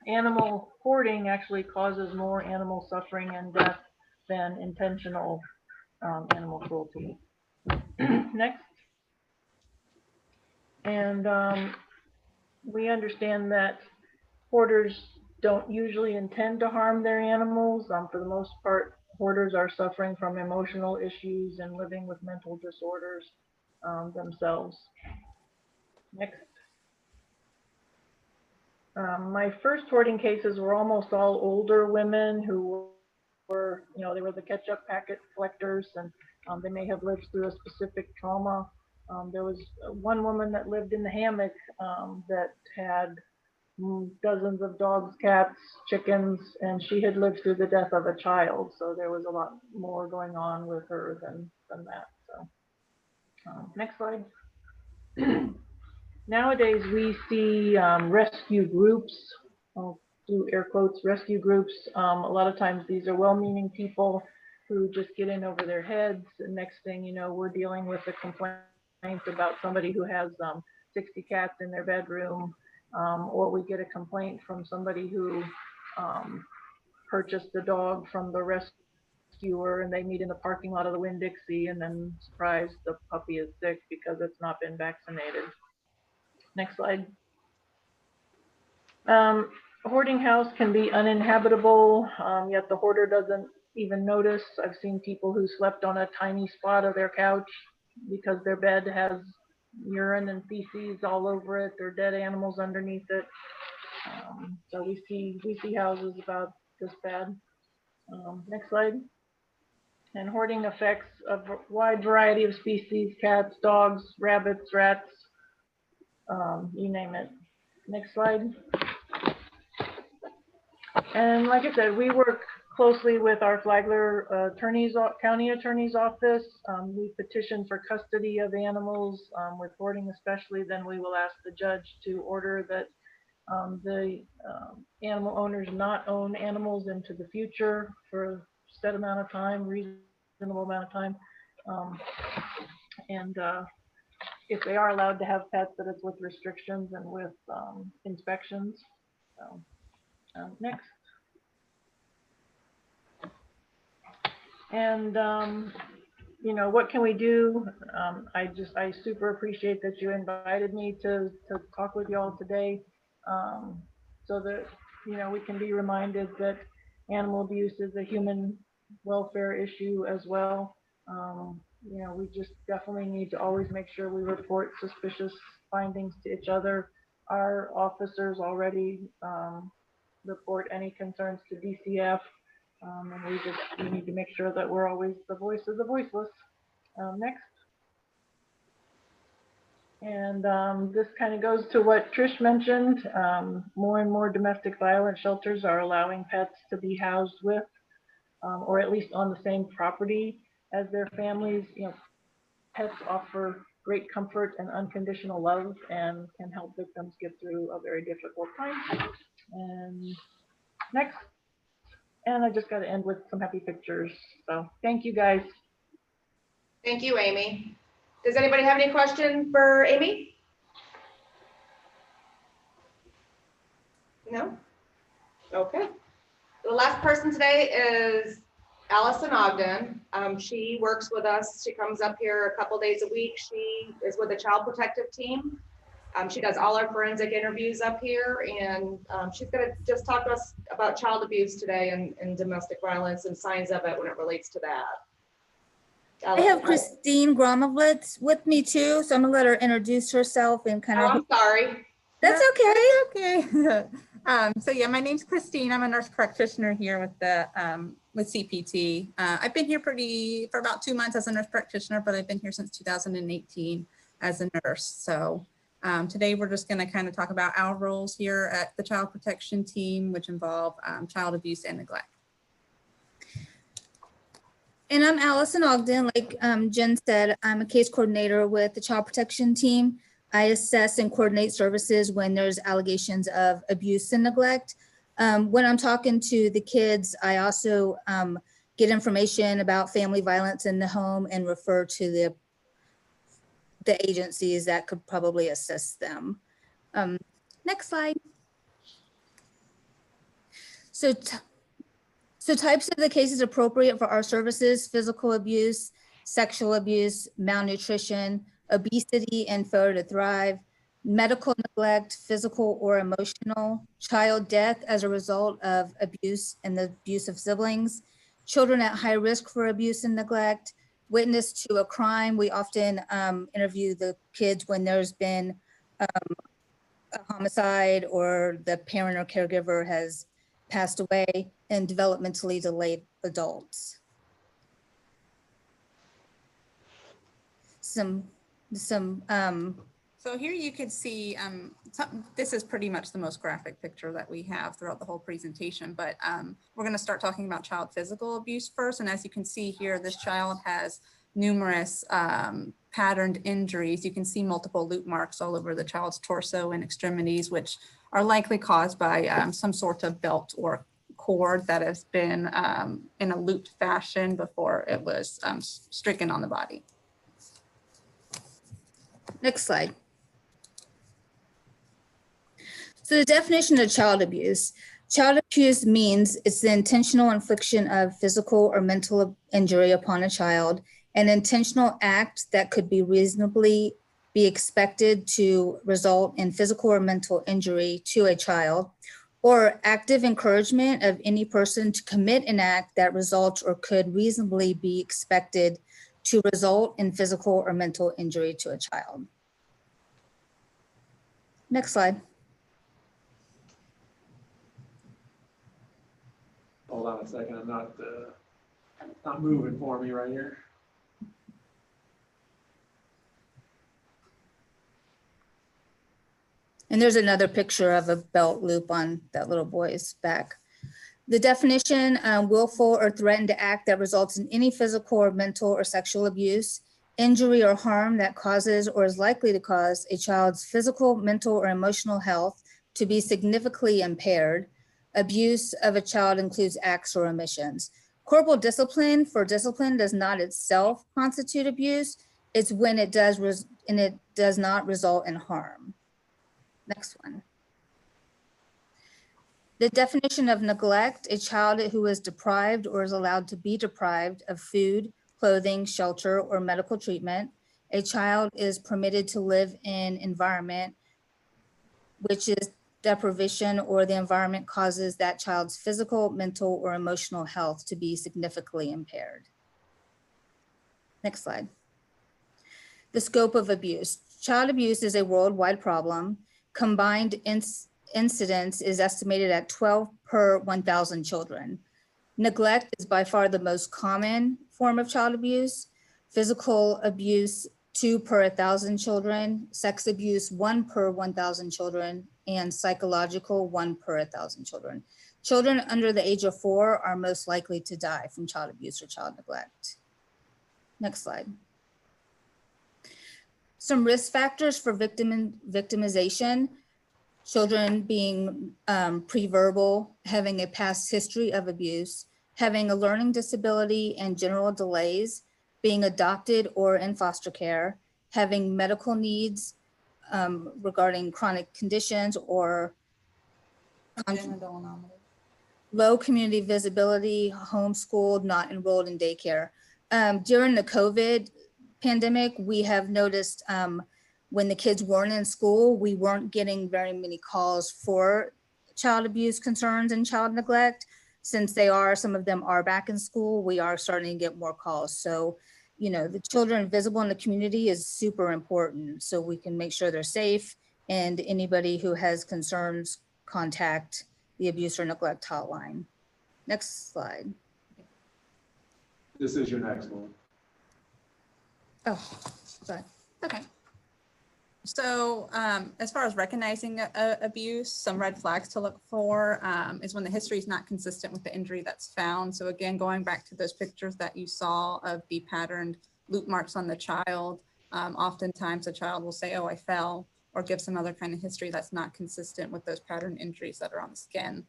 Animal hoarding actually causes more animal suffering and death than intentional animal cruelty. Next. And we understand that hoarders don't usually intend to harm their animals. For the most part, hoarders are suffering from emotional issues and living with mental disorders themselves. Next. My first hoarding cases were almost all older women who were, they were the ketchup packet collectors, and they may have lived through a specific trauma. There was one woman that lived in the hammock that had dozens of dogs, cats, chickens, and she had lived through the death of a child. So there was a lot more going on with her than that. So next slide. Nowadays we see rescue groups, I'll do air quotes, rescue groups. A lot of times these are well-meaning people who just get in over their heads. And next thing you know, we're dealing with a complaint about somebody who has 60 cats in their bedroom, or we get a complaint from somebody who purchased a dog from the rescuer and they meet in the parking lot of the Winn-Dixie, and then surprise, the puppy is sick because it's not been vaccinated. Next slide. A hoarding house can be uninhabitable, yet the hoarder doesn't even notice. I've seen people who slept on a tiny spot of their couch because their bed has urine and feces all over it. There are dead animals underneath it. So we see houses about this bad. Next slide. and hoarding affects a wide variety of species: cats, dogs, rabbits, rats, you name it. Next slide. And like I said, we work closely with our Flagler county attorney's office. We petition for custody of animals, with hoarding especially. Then we will ask the judge to order that the animal owners not own animals into the future for a set amount of time, reasonable amount of time. And if they are allowed to have pets, that it's with restrictions and with inspections. So, next. And you know, what can we do? I super appreciate that you invited me to talk with y'all today, so that, you know, we can be reminded that animal abuse is a human welfare issue as well. You know, we just definitely need to always make sure we report suspicious findings to each other. Our officers already report any concerns to DCF. And we need to make sure that we're always the voice of the voiceless. Next. And this kind of goes to what Trish mentioned. More and more domestic violence shelters are allowing pets to be housed with, or at least on the same property as their families. You know, pets offer great comfort and unconditional love and can help victims get through a very difficult time. And next. And I just got to end with some happy pictures. So thank you, guys. Thank you, Amy. Does anybody have any questions for Amy? No? Okay. The last person today is Allison Ogden. She works with us. She comes up here a couple days a week. She is with the Child Protective Team. She does all our forensic interviews up here, and she's going to just talk to us about child abuse today and domestic violence and signs of it when it relates to that. I have Christine Gromovitz with me too, so I'm gonna let her introduce herself and kind of. I'm sorry. That's okay. Okay. So yeah, my name's Christine. I'm a nurse practitioner here with the with CPT. I've been here for about 2 months as a nurse practitioner, but I've been here since 2018 as a nurse. So today we're just going to kind of talk about our roles here at the Child Protection Team, which involve child abuse and neglect. And I'm Allison Ogden. Like Jen said, I'm a case coordinator with the Child Protection Team. I assess and coordinate services when there's allegations of abuse and neglect. When I'm talking to the kids, I also get information about family violence in the home and refer to the agencies that could probably assist them. Next slide. So types of the cases appropriate for our services: physical abuse, sexual abuse, malnutrition, obesity and failure to thrive, medical neglect, physical or emotional, child death as a result of abuse and the abuse of siblings, children at high risk for abuse and neglect, witness to a crime. We often interview the kids when there's been a homicide or the parent or caregiver has passed away, and developmentally delayed adults. So here you could see, this is pretty much the most graphic picture that we have throughout the whole presentation, but we're going to start talking about child physical abuse first. And as you can see here, this child has numerous patterned injuries. You can see multiple loop marks all over the child's torso and extremities, which are likely caused by some sort of belt or cord that has been in a looped fashion before it was stricken on the body. Next slide. So the definition of child abuse. Child abuse means it's the intentional infliction of physical or mental injury upon a child, an intentional act that could be reasonably be expected to result in physical or mental injury to a child, or active encouragement of any person to commit an act that results or could reasonably be expected to result in physical or mental injury to a child. Next slide. Hold on a second, I'm not Not moving for me right here. And there's another picture of a belt loop on that little boy's back. The definition, willful or threatened act that results in any physical or mental or sexual abuse, injury or harm that causes or is likely to cause a child's physical, mental, or emotional health to be significantly impaired. Abuse of a child includes acts or omissions. Corporal discipline for discipline does not itself constitute abuse. It's when it does and it does not result in harm. Next one. The definition of neglect: a child who is deprived or is allowed to be deprived of food, clothing, shelter, or medical treatment. A child is permitted to live in environment which is deprivation or the environment causes that child's physical, mental, or emotional health to be significantly impaired. Next slide. The scope of abuse. Child abuse is a worldwide problem. Combined incidence is estimated at 12 per 1,000 children. Neglect is by far the most common form of child abuse. Physical abuse, 2 per 1,000 children. Sex abuse, 1 per 1,000 children. And psychological, 1 per 1,000 children. Children under the age of 4 are most likely to die from child abuse or child neglect. Next slide. Some risk factors for victimization: children being pre-verbal, having a past history of abuse, having a learning disability and general delays, being adopted or in foster care, having medical needs regarding chronic conditions or low community visibility, homeschooled, not enrolled in daycare. During the COVID pandemic, we have noticed when the kids weren't in school, we weren't getting very many calls for child abuse concerns and child neglect. Since some of them are back in school, we are starting to get more calls. So, you know, the children visible in the community is super important so we can make sure they're safe, and anybody who has concerns, contact the abuse or neglect hotline. Next slide. This is your next one. Oh, sorry. Okay. So as far as recognizing abuse, some red flags to look for is when the history is not consistent with the injury that's found. So again, going back to those pictures that you saw of the patterned loop marks on the child, oftentimes a child will say, oh, I fell, or give some other kind of history that's not consistent with those patterned injuries that are on the skin.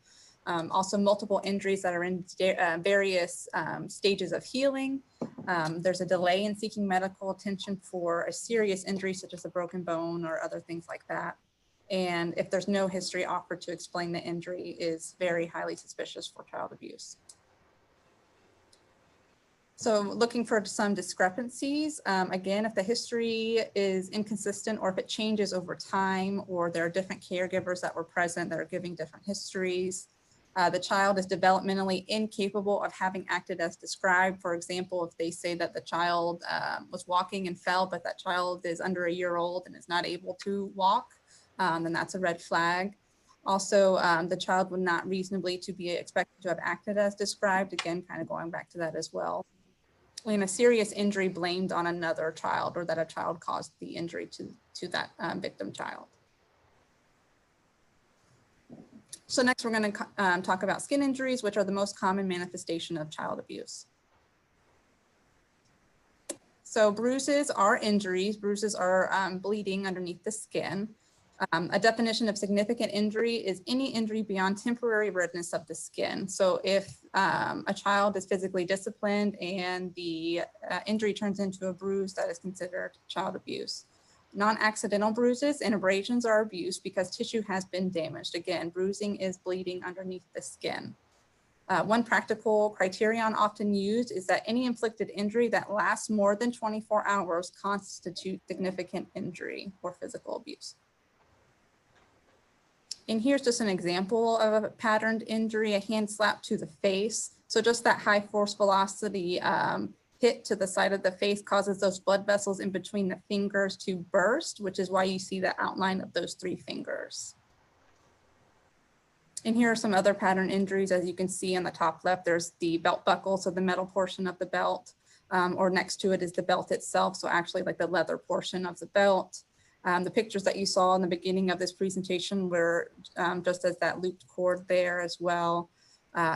Also multiple injuries that are in various stages of healing. There's a delay in seeking medical attention for a serious injury such as a broken bone or other things like that. And if there's no history offered to explain the injury, is very highly suspicious for child abuse. So looking for some discrepancies, again, if the history is inconsistent or if it changes over time, or there are different caregivers that were present that are giving different histories. The child is developmentally incapable of having acted as described. For example, if they say that the child was walking and fell, but that child is under a year old and is not able to walk, then that's a red flag. Also, the child would not reasonably to be expected to have acted as described. Again, kind of going back to that as well. When a serious injury blamed on another child, or that a child caused the injury to that victim child. So next we're going to talk about skin injuries, which are the most common manifestation of child abuse. So bruises are injuries. Bruises are bleeding underneath the skin. A definition of significant injury is any injury beyond temporary redness of the skin. So if a child is physically disciplined and the injury turns into a bruise, that is considered child abuse. Non-accidental bruises and abrasions are abuse because tissue has been damaged. Again, bruising is bleeding underneath the skin. One practical criterion often used is that any inflicted injury that lasts more than 24 hours constitutes significant injury or physical abuse. And here's just an example of a patterned injury, a hand slap to the face. So just that high force velocity hit to the side of the face causes those blood vessels in between the fingers to burst, which is why you see the outline of those 3 fingers. And here are some other pattern injuries. As you can see on the top left, there's the belt buckle, so the metal portion of the belt, or next to it is the belt itself, so actually like the leather portion of the belt. The pictures that you saw in the beginning of this presentation were just as that looped cord there as well.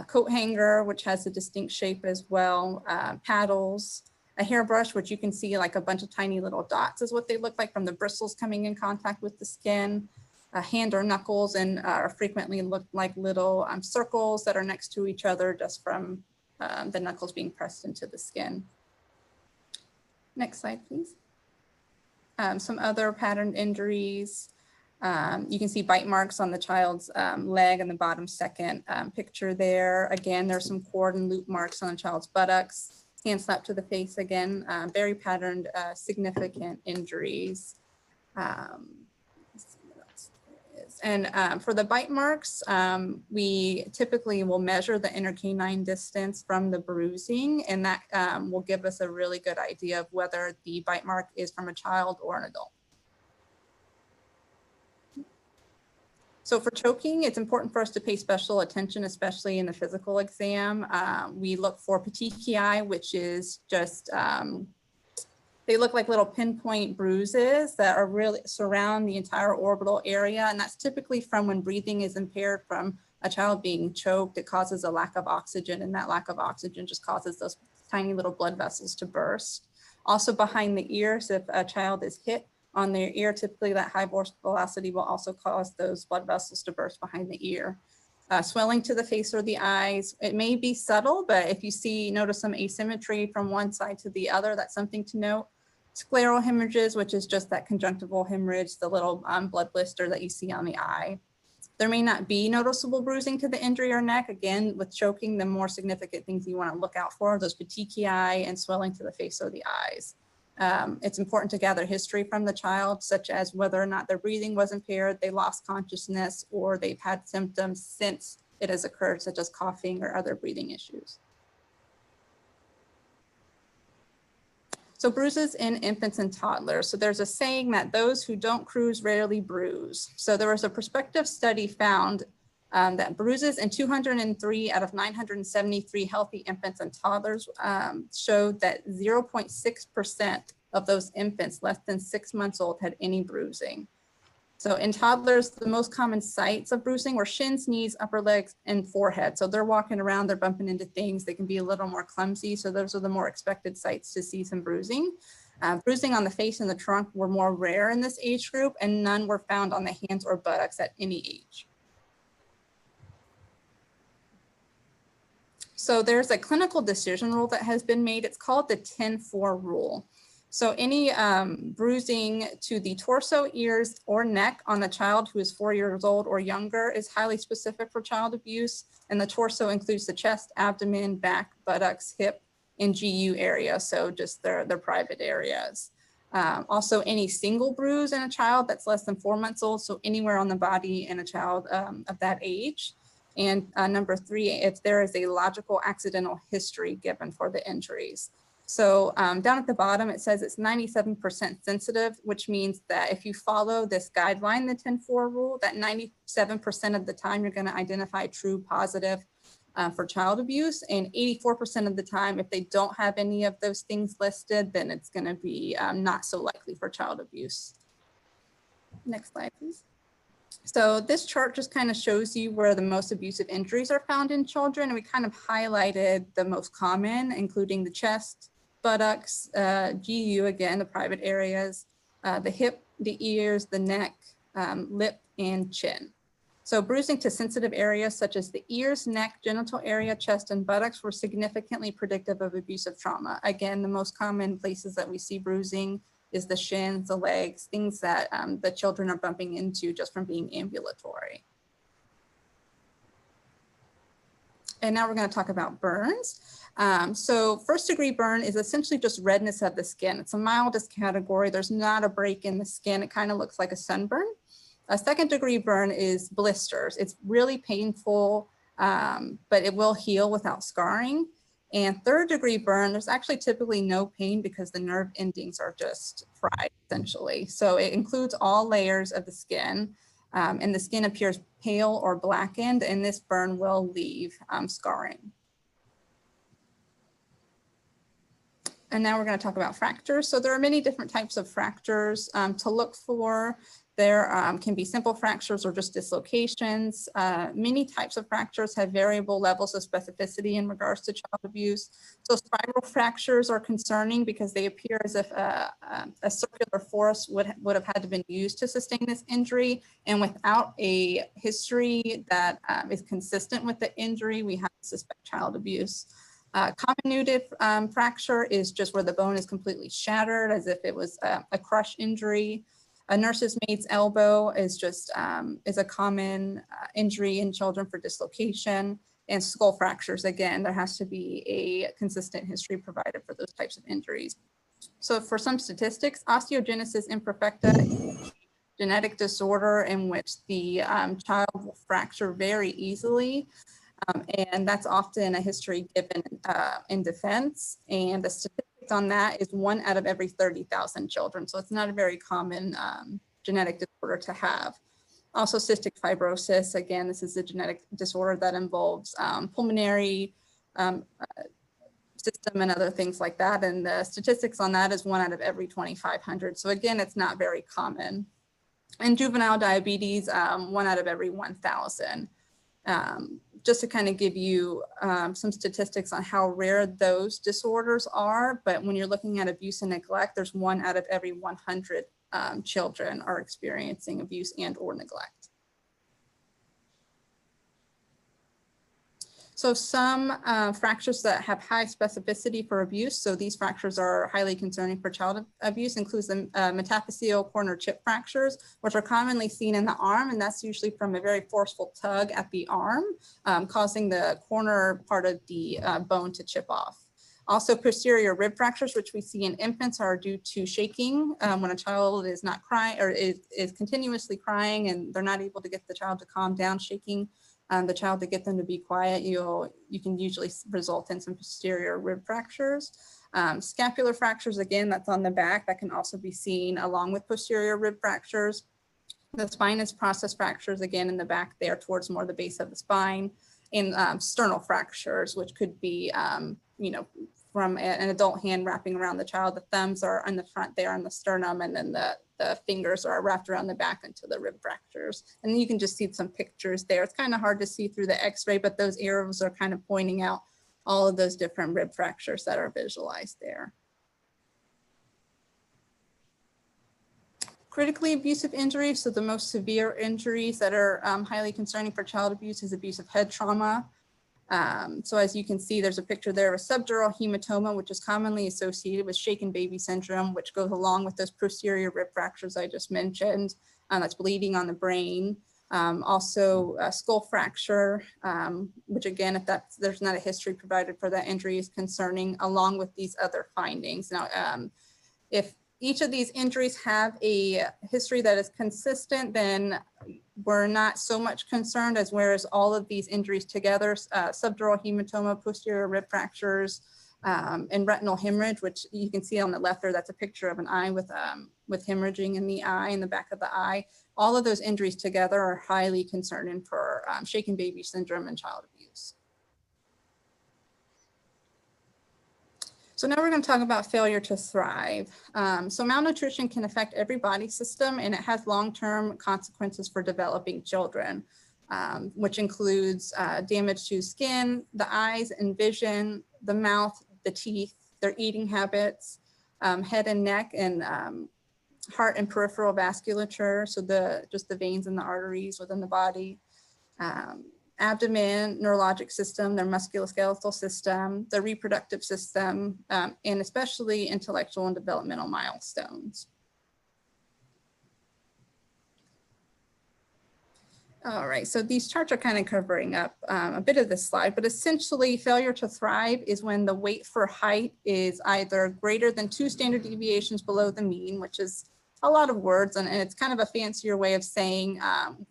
Coat hanger, which has a distinct shape as well. Paddles, a hairbrush, which you can see like a bunch of tiny little dots is what they look like from the bristles coming in contact with the skin. Hand or knuckles, and frequently look like little circles that are next to each other just from the knuckles being pressed into the skin. Next slide, please. Some other patterned injuries. You can see bite marks on the child's leg in the bottom second picture there. Again, there's some cord and loop marks on the child's buttocks. Hand slap to the face again, very patterned, significant injuries. And for the bite marks, we typically will measure the inner canine distance from the bruising, and that will give us a really good idea of whether the bite mark is from a child or an adult. So for choking, it's important for us to pay special attention, especially in the physical exam. We look for petechiae, which is just they look like little pinpoint bruises that are really surround the entire orbital area. And that's typically from when breathing is impaired from a child being choked. It causes a lack of oxygen, and that lack of oxygen just causes those tiny little blood vessels to burst. Also behind the ears, if a child is hit on their ear, typically that high velocity will also cause those blood vessels to burst behind the ear. Swelling to the face or the eyes, it may be subtle, but if you notice some asymmetry from one side to the other, that's something to note. Scleral hemorrhages, which is just that conjunctival hemorrhage, the little blood blister that you see on the eye. There may not be noticeable bruising to the injury or neck. Again, with choking, the more significant things you want to look out for are those petechiae and swelling to the face or the eyes. It's important to gather history from the child, such as whether or not their breathing was impaired, they lost consciousness, or they've had symptoms since it has occurred, such as coughing or other breathing issues. So bruises in infants and toddlers. So there's a saying that those who don't cruise rarely bruise. So there was a prospective study found that bruises in 203 out of 973 healthy infants and toddlers showed that 0.6% of those infants less than 6 months old had any bruising. So in toddlers, the most common sites of bruising were shins, knees, upper legs, and forehead. So they're walking around, they're bumping into things, they can be a little more clumsy. So those are the more expected sites to see some bruising. Bruising on the face and the trunk were more rare in this age group, and none were found on the hands or buttocks at any age. So there's a clinical decision rule that has been made. It's called the 10-4 rule. So any bruising to the torso, ears, or neck on a child who is 4 years old or younger is highly specific for child abuse. And the torso includes the chest, abdomen, back, buttocks, hip, and GU area. So just their private areas. Also, any single bruise in a child that's less than 4 months old. So anywhere on the body in a child of that age. And number 3, if there is a logical accidental history given for the injuries. So down at the bottom, it says it's 97% sensitive, which means that if you follow this guideline, the 10-4 rule, that 97% of the time you're going to identify true positive for child abuse. And 84% of the time, if they don't have any of those things listed, then it's going to be not so likely for child abuse. Next slide, please. So this chart just kind of shows you where the most abusive injuries are found in children. And we kind of highlighted the most common, including the chest, buttocks, GU, again, the private areas, the hip, the ears, the neck, lip, and chin. So bruising to sensitive areas such as the ears, neck, genital area, chest, and buttocks were significantly predictive of abusive trauma. Again, the most common places that we see bruising is the shins, the legs, things that the children are bumping into just from being ambulatory. And now we're going to talk about burns. So first degree burn is essentially just redness of the skin. It's the mildest category. There's not a break in the skin. It kind of looks like a sunburn. A second degree burn is blisters. It's really painful, but it will heal without scarring. And third degree burn, there's actually typically no pain because the nerve endings are just fried essentially. So it includes all layers of the skin. and the skin appears pale or blackened, and this burn will leave scarring. And now we're going to talk about fractures. So there are many different types of fractures to look for. There can be simple fractures or just dislocations. Many types of fractures have variable levels of specificity in regards to child abuse. So spiral fractures are concerning because they appear as if a circular force would have had to been used to sustain this injury. And without a history that is consistent with the injury, we have to suspect child abuse. Comminuted fracture is just where the bone is completely shattered as if it was a crush injury. A nurse's mate's elbow is just is a common injury in children for dislocation. And skull fractures, again, there has to be a consistent history provided for those types of injuries. So for some statistics, osteogenesis imperfecta is a genetic disorder in which the child will fracture very easily. And that's often a history given in defense. And the statistics on that is 1 out of every 30,000 children. So it's not a very common genetic disorder to have. Also cystic fibrosis, again, this is a genetic disorder that involves pulmonary system and other things like that. And the statistics on that is 1 out of every 2,500. So again, it's not very common. And juvenile diabetes, 1 out of every 1,000. Just to kind of give you some statistics on how rare those disorders are, but when you're looking at abuse and neglect, there's 1 out of every 100 children are experiencing abuse and or neglect. So some fractures that have high specificity for abuse, so these fractures are highly concerning for child abuse, includes the metaphyseal corner chip fractures, which are commonly seen in the arm, and that's usually from a very forceful tug at the arm, causing the corner part of the bone to chip off. Also posterior rib fractures, which we see in infants, are due to shaking when a child is not crying or is continuously crying and they're not able to get the child to calm down, shaking the child to get them to be quiet, you can usually result in some posterior rib fractures. Scapular fractures, again, that's on the back, that can also be seen along with posterior rib fractures. The spinous process fractures, again, in the back there towards more the base of the spine. And sternal fractures, which could be, from an adult hand wrapping around the child. The thumbs are on the front there on the sternum, and then the fingers are wrapped around the back into the rib fractures. And you can just see some pictures there. It's kind of hard to see through the x-ray, but those arrows are kind of pointing out all of those different rib fractures that are visualized there. Critically abusive injuries, so the most severe injuries that are highly concerning for child abuse is abusive head trauma. So as you can see, there's a picture there of a subdural hematoma, which is commonly associated with shaken baby syndrome, which goes along with those posterior rib fractures I just mentioned. That's bleeding on the brain. Also a skull fracture, which again, if there's not a history provided for that injury, is concerning, along with these other findings. Now, if each of these injuries have a history that is consistent, then we're not so much concerned, as whereas all of these injuries together, subdural hematoma, posterior rib fractures, and retinal hemorrhage, which you can see on the left there, that's a picture of an eye with hemorrhaging in the eye, in the back of the eye. All of those injuries together are highly concerning for shaken baby syndrome and child abuse. So now we're going to talk about failure to thrive. So malnutrition can affect every body system, and it has long-term consequences for developing children, which includes damage to skin, the eyes and vision, the mouth, the teeth, their eating habits, head and neck, and heart and peripheral vasculature, so just the veins and the arteries within the body. Abdomen, neurologic system, their musculoskeletal system, their reproductive system, and especially intellectual and developmental milestones. All right, so these charts are kind of covering up a bit of this slide, but essentially failure to thrive is when the weight for height is either greater than 2 standard deviations below the mean, which is a lot of words, and it's kind of a fancier way of saying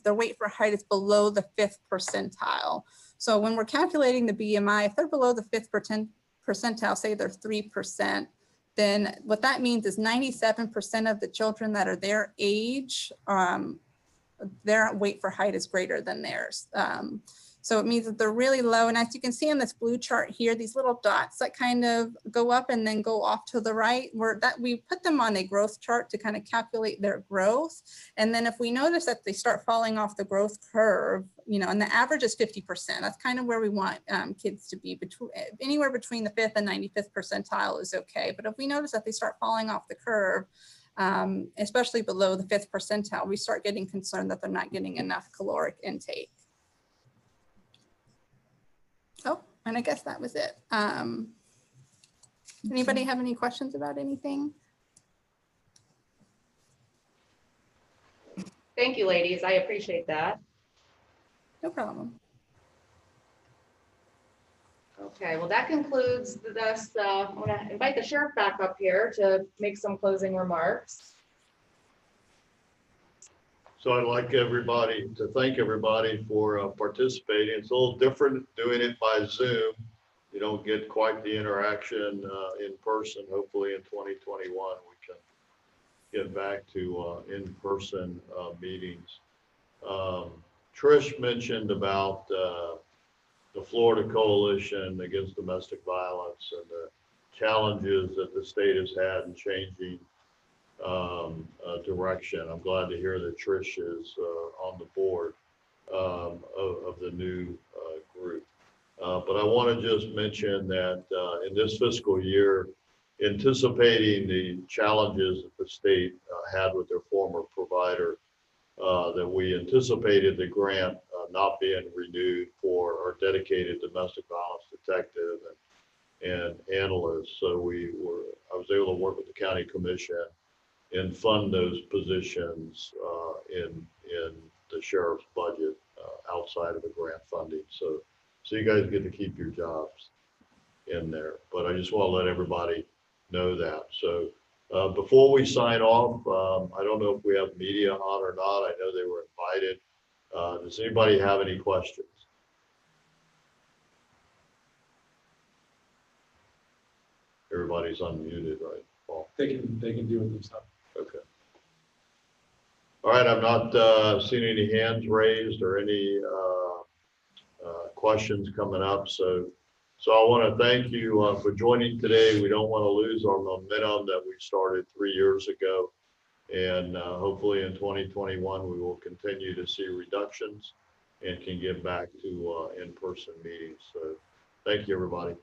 the weight for height is below the 5th percentile. So when we're calculating the BMI, if they're below the 5th percentile, say they're 3%, then what that means is 97% of the children that are their age their weight for height is greater than theirs. So it means that they're really low. And as you can see on this blue chart here, these little dots that kind of go up and then go off to the right, we put them on a growth chart to kind of calculate their growth. And then if we notice that they start falling off the growth curve, you know, and the average is 50%, that's kind of where we want kids to be. Anywhere between the 5th and 95th percentile is okay. But if we notice that they start falling off the curve, especially below the 5th percentile, we start getting concerned that they're not getting enough caloric intake. Oh, and I guess that was it. Anybody have any questions about anything? Thank you, ladies. I appreciate that. No problem. Okay, well, that concludes this. I'm going to invite the sheriff back up here to make some closing remarks. So I'd like to thank everybody for participating. It's a little different doing it by Zoom. You don't get quite the interaction in person. Hopefully in 2021, we can get back to in-person meetings. Trish mentioned about the Florida Coalition Against Domestic Violence and the challenges that the state has had in changing direction. I'm glad to hear that Trish is on the board of the new group. But I want to just mention that in this fiscal year, anticipating the challenges that the state had with their former provider, that we anticipated the grant not being renewed for our dedicated domestic violence detective and analysts. So I was able to work with the county commission and fund those positions in the sheriff's budget outside of the grant funding. So you guys get to keep your jobs in there. But I just want to let everybody know that. So before we sign off, I don't know if we have media on or not. I know they were invited. Does anybody have any questions? Everybody's unmuted, right, Paul? They can do it themselves. Okay. All right, I've not seen any hands raised or any questions coming up. So I want to thank you for joining today. We don't want to lose our momentum that we started 3 years ago. And hopefully in 2021, we will continue to see reductions and can get back to in-person meetings. So thank you, everybody.